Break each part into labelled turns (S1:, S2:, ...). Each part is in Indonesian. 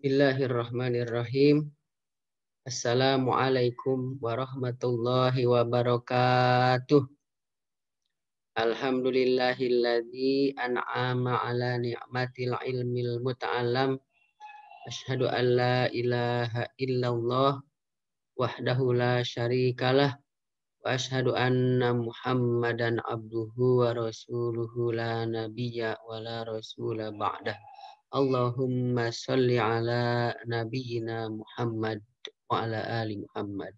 S1: Bismillahirrahmanirrahim. Assalamualaikum warahmatullahi wabarakatuh. Alhamdulillahilladzi an'ama ala ni'matil ilmil muta'allam. Asyhadu an la ilaha illallah wahdahu la syarikalah. Wa asyhadu anna Muhammadan abduhu wa rasuluhu la nabiyya wa la rasula ba'dah. Allahumma sholli ala nabiyyina Muhammad wa ala ali Muhammad.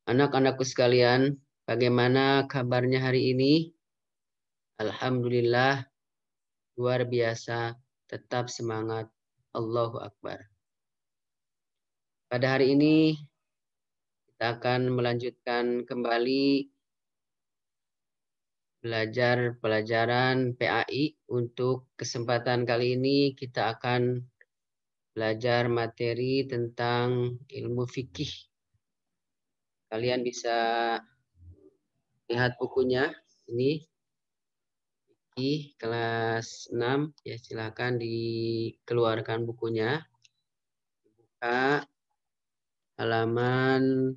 S1: Anak-anakku sekalian, bagaimana kabarnya hari ini? Alhamdulillah, luar biasa, tetap semangat. Allahu Akbar. Pada hari ini, kita akan melanjutkan kembali belajar pelajaran PAI. Untuk kesempatan kali ini kita akan belajar materi tentang ilmu fikih. Kalian bisa lihat bukunya ini di kelas 6 ya, silakan dikeluarkan bukunya. Buka halaman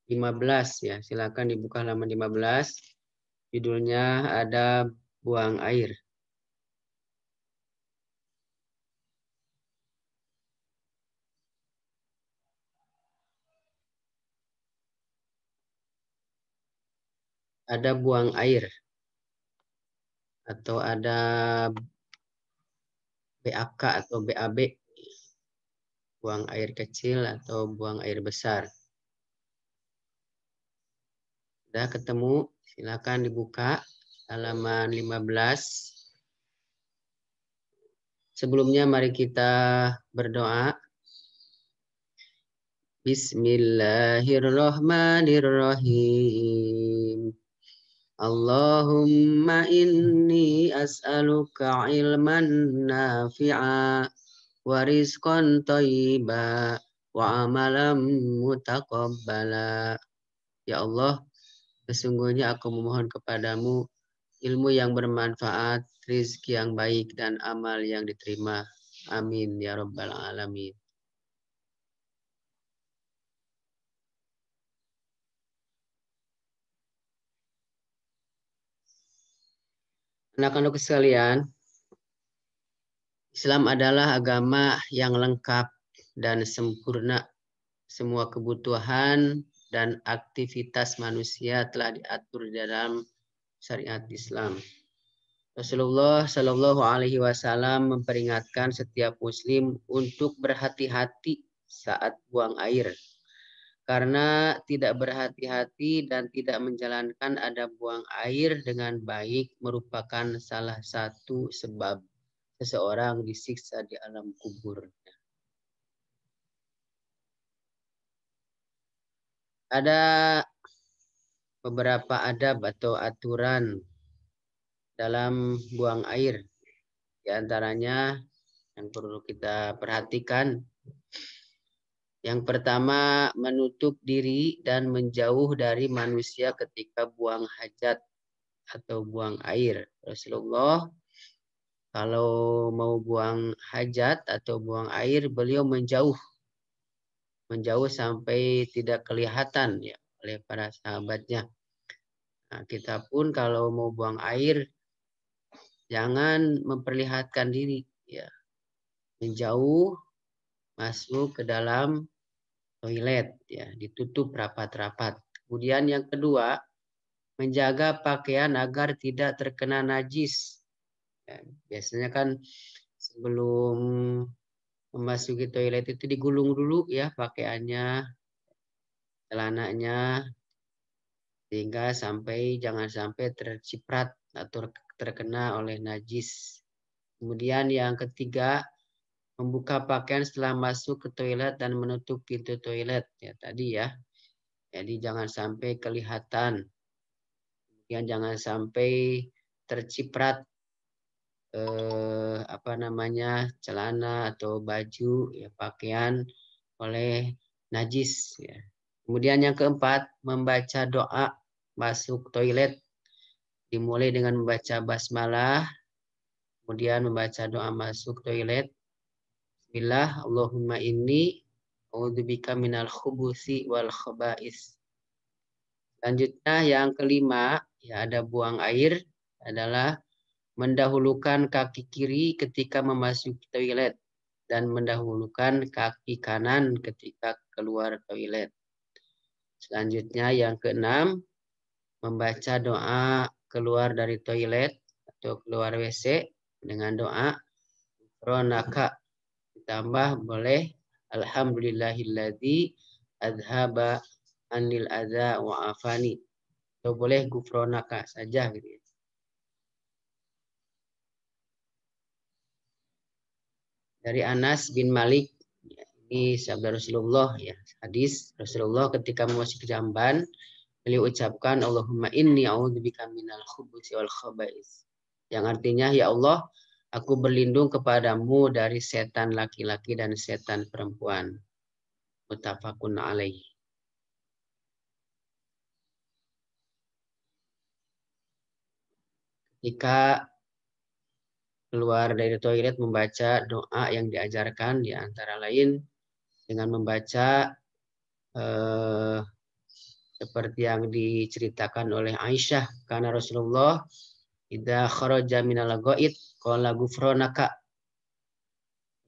S1: 15 ya, silakan dibuka halaman 15. Judulnya ada buang air. Ada buang air atau ada BAK atau BAB, buang air kecil atau buang air besar. Sudah ketemu? Silakan dibuka halaman 15. Sebelumnya mari kita berdoa. Bismillahirrahmanirrahim. Allahumma inni as'aluka ilman nafi'a wa rizqan thayyiba wa amalan mutaqabbala. Ya Allah, sesungguhnya aku memohon kepadamu ilmu yang bermanfaat, rizki yang baik, dan amal yang diterima. Amin ya rabbal alamin. Anak-anak sekalian, Islam adalah agama yang lengkap dan sempurna. Semua kebutuhan dan aktivitas manusia telah diatur dalam syariat Islam. Rasulullah Shallallahu Alaihi Wasallam memperingatkan setiap Muslim untuk berhati-hati saat buang air, karena tidak berhati-hati dan tidak menjalankan adab buang air dengan baik merupakan salah satu sebab seseorang disiksa di alam kubur. Ada beberapa adab atau aturan dalam buang air. Di antaranya yang perlu kita perhatikan. Yang pertama, menutup diri dan menjauh dari manusia ketika buang hajat atau buang air. Rasulullah kalau mau buang hajat atau buang air, beliau menjauh sampai tidak kelihatan ya oleh para sahabatnya. Nah, kita pun kalau mau buang air, jangan memperlihatkan diri ya. Menjauh, masuk ke dalam toilet ya, ditutup rapat-rapat. Kemudian yang kedua, menjaga pakaian agar tidak terkena najis. Ya, biasanya kan sebelum memasuki toilet itu digulung dulu ya pakaiannya, celananya, sehingga jangan sampai terciprat atau terkena oleh najis. Kemudian yang ketiga, membuka pakaian setelah masuk ke toilet dan menutup pintu toilet ya tadi ya. Jadi jangan sampai kelihatan. Kemudian jangan sampai terciprat celana atau baju ya pakaian oleh najis ya. Kemudian yang keempat, membaca doa masuk toilet. Dimulai dengan membaca basmalah, Kemudian membaca doa masuk toilet. Bismillah, Allahumma inni a'udzubika minal khubusi wal khaba'is. Selanjutnya yang kelima, ya ada buang air adalah mendahulukan kaki kiri ketika memasuki toilet dan mendahulukan kaki kanan ketika keluar toilet. Selanjutnya yang keenam, membaca doa keluar dari toilet atau keluar WC dengan doa Ronaka. Ditambah boleh Alhamdulillahilladzi adhaba anil adza wa afani. Atau boleh gufronaka saja gitu ya. Dari Anas bin Malik, ini sabda Rasulullah ya, hadis Rasulullah ketika memasuki jamban, beliau ucapkan Allahumma inni a'udzubika minal khubuthi wal khaba'is. Yang artinya ya Allah, aku berlindung kepadamu dari setan laki-laki dan setan perempuan. Muttafaqun alaih. Ketika keluar dari toilet membaca doa yang diajarkan di antara lain dengan membaca seperti yang diceritakan oleh Aisyah karena Rasulullah idza kharaja minal ghaid qala ghufranaka.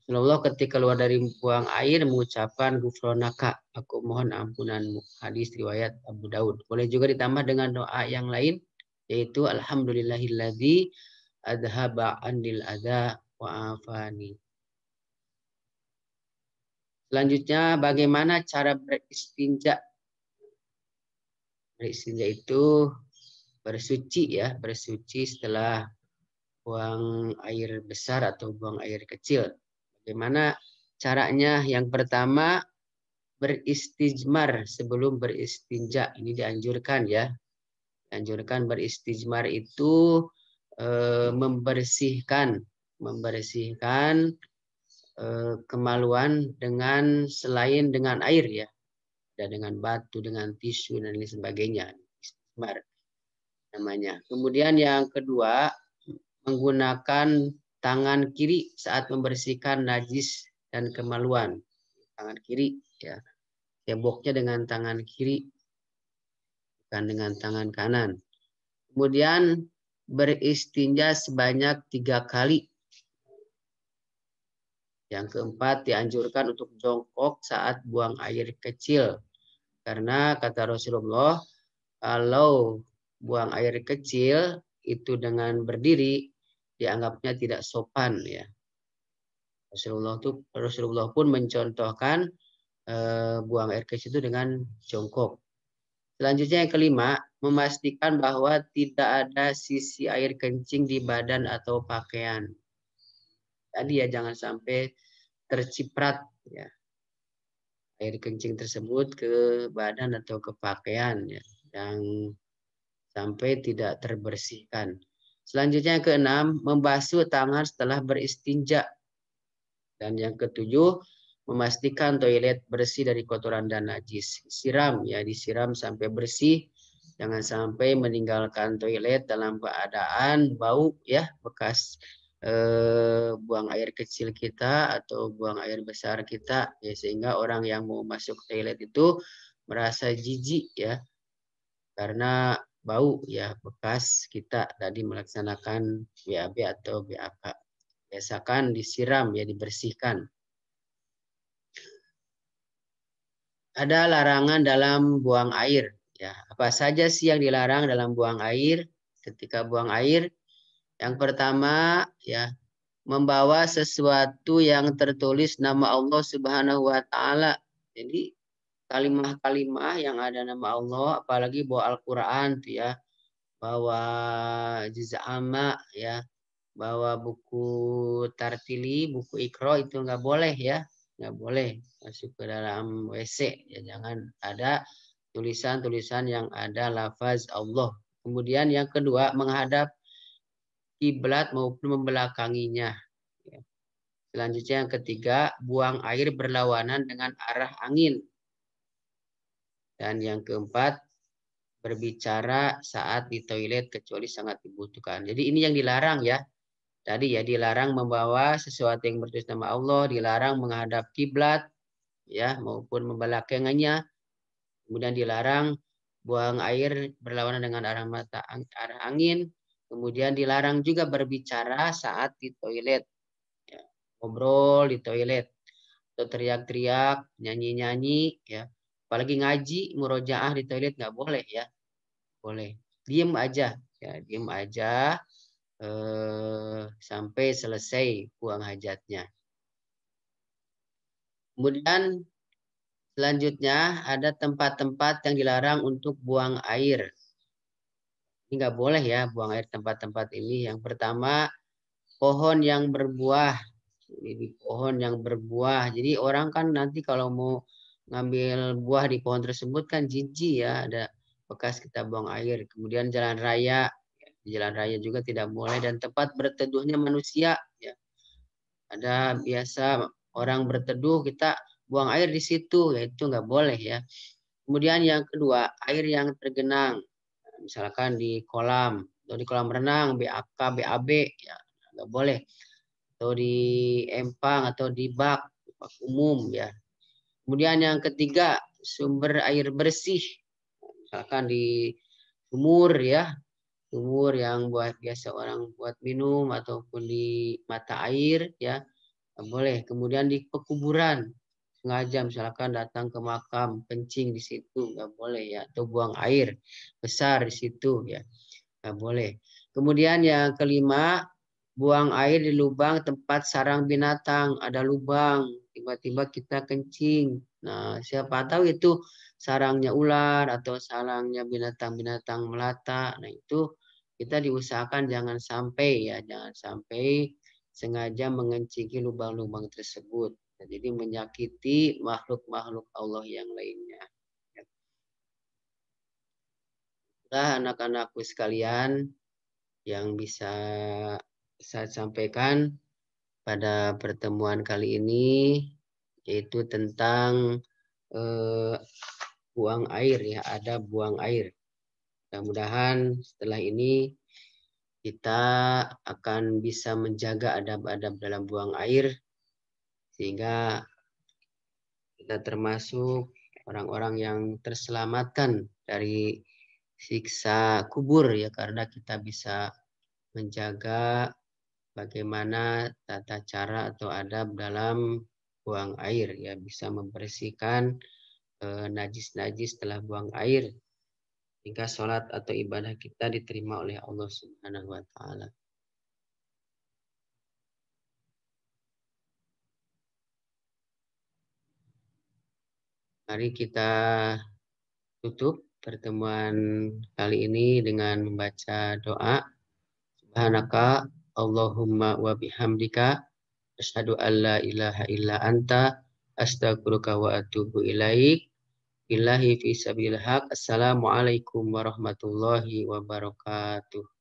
S1: Rasulullah ketika keluar dari buang air mengucapkan ghufranaka, aku mohon ampunanmu. Hadis riwayat Abu Daud. Boleh juga ditambah dengan doa yang lain yaitu alhamdulillahilladzi adhaba anil adza wa afani. Selanjutnya bagaimana cara beristinja? Beristinja itu bersuci ya, bersuci setelah buang air besar atau buang air kecil. Bagaimana caranya? Yang pertama beristijmar sebelum beristinja. Ini dianjurkan ya. Dianjurkan beristijmar itu membersihkan kemaluan dengan selain dengan air ya, dan dengan batu, dengan tisu dan lain sebagainya. Istijmar namanya. Kemudian yang kedua menggunakan tangan kiri saat membersihkan najis dan kemaluan. Tangan kiri ya, ceboknya dengan tangan kiri bukan dengan tangan kanan. Kemudian beristinja sebanyak 3 kali. Yang keempat dianjurkan untuk jongkok saat buang air kecil. Karena kata Rasulullah, kalau buang air kecil itu dengan berdiri dianggapnya tidak sopan ya. Rasulullah pun mencontohkan buang air kecil itu dengan jongkok. Selanjutnya yang kelima, memastikan bahwa tidak ada sisi air kencing di badan atau pakaian. Tadi ya jangan sampai terciprat ya air kencing tersebut ke badan atau ke pakaian ya, yang sampai tidak terbersihkan. Selanjutnya yang keenam, membasuh tangan setelah beristinja. Dan yang ketujuh, memastikan toilet bersih dari kotoran dan najis. Siram ya, disiram sampai bersih. Jangan sampai meninggalkan toilet dalam keadaan bau ya, bekas buang air kecil kita atau buang air besar kita ya, sehingga orang yang mau masuk toilet itu merasa jijik ya karena bau ya bekas kita tadi melaksanakan BAB atau BAK. Biasakan disiram ya, dibersihkan. Ada larangan dalam buang air ya. Apa saja sih yang dilarang dalam buang air? Ketika buang air, yang pertama ya, membawa sesuatu yang tertulis nama Allah Subhanahu wa taala. Jadi kalimah-kalimah yang ada nama Allah, apalagi bawa Al-Qur'an tuh ya, bawa juz amma ya, bawa buku tartili, buku Iqra itu nggak boleh ya, nggak boleh masuk ke dalam WC ya, jangan ada tulisan-tulisan yang ada lafaz Allah. Kemudian yang kedua menghadap kiblat maupun membelakanginya. Selanjutnya yang ketiga buang air berlawanan dengan arah angin. Dan yang keempat berbicara saat di toilet kecuali sangat dibutuhkan. Jadi ini yang dilarang ya. Tadi ya dilarang membawa sesuatu yang bertulis nama Allah, dilarang menghadap kiblat, ya maupun membelakanginya. Kemudian dilarang buang air berlawanan dengan arah angin. Kemudian dilarang juga berbicara saat di toilet, ya. Ngobrol di toilet atau teriak-teriak, nyanyi-nyanyi, ya. Apalagi ngaji, murojaah di toilet nggak boleh ya, boleh. Diem aja, ya diem aja sampai selesai buang hajatnya. Kemudian selanjutnya ada tempat-tempat yang dilarang untuk buang air. Ini nggak boleh ya buang air tempat-tempat ini. Yang pertama, pohon yang berbuah. Ini pohon yang berbuah. Jadi orang kan nanti kalau mau ngambil buah di pohon tersebut kan jijik ya, ada bekas kita buang air. Kemudian jalan raya, di jalan raya juga tidak boleh, dan tempat berteduhnya manusia. Ya. Ada biasa orang berteduh, kita buang air di situ, ya itu nggak boleh ya. Kemudian yang kedua, air yang tergenang, misalkan di kolam atau di kolam renang, BAK, BAB, ya nggak boleh. Atau di empang atau di bak umum ya. Kemudian yang ketiga, sumber air bersih, misalkan di sumur ya, sumur yang buat biasa orang buat minum ataupun di mata air ya, nggak boleh. Kemudian di pekuburan, sengaja misalkan datang ke makam kencing di situ nggak boleh ya, atau buang air besar di situ ya nggak boleh. Kemudian yang kelima, buang air di lubang tempat sarang binatang, ada lubang tiba-tiba kita kencing, nah siapa tahu itu sarangnya ular atau sarangnya binatang-binatang melata. Nah itu kita diusahakan jangan sampai ya, jangan sampai sengaja mengencingi lubang-lubang tersebut. Jadi menyakiti makhluk-makhluk Allah yang lainnya. Nah, anak-anakku sekalian yang bisa saya sampaikan pada pertemuan kali ini, yaitu tentang buang air ya, ada buang air. Mudah-mudahan setelah ini kita akan bisa menjaga adab-adab dalam buang air, sehingga kita termasuk orang-orang yang terselamatkan dari siksa kubur ya, karena kita bisa menjaga bagaimana tata cara atau adab dalam buang air ya, bisa membersihkan najis-najis setelah buang air hingga sholat atau ibadah kita diterima oleh Allah Subhanahu wa taala. Mari kita tutup pertemuan kali ini dengan membaca doa. Subhanaka Allahumma wa bihamdika asyhadu an la ilaha illa anta astaghfiruka wa atubu ilaik. Billahi fi sabilil haq. Assalamualaikum warahmatullahi wabarakatuh.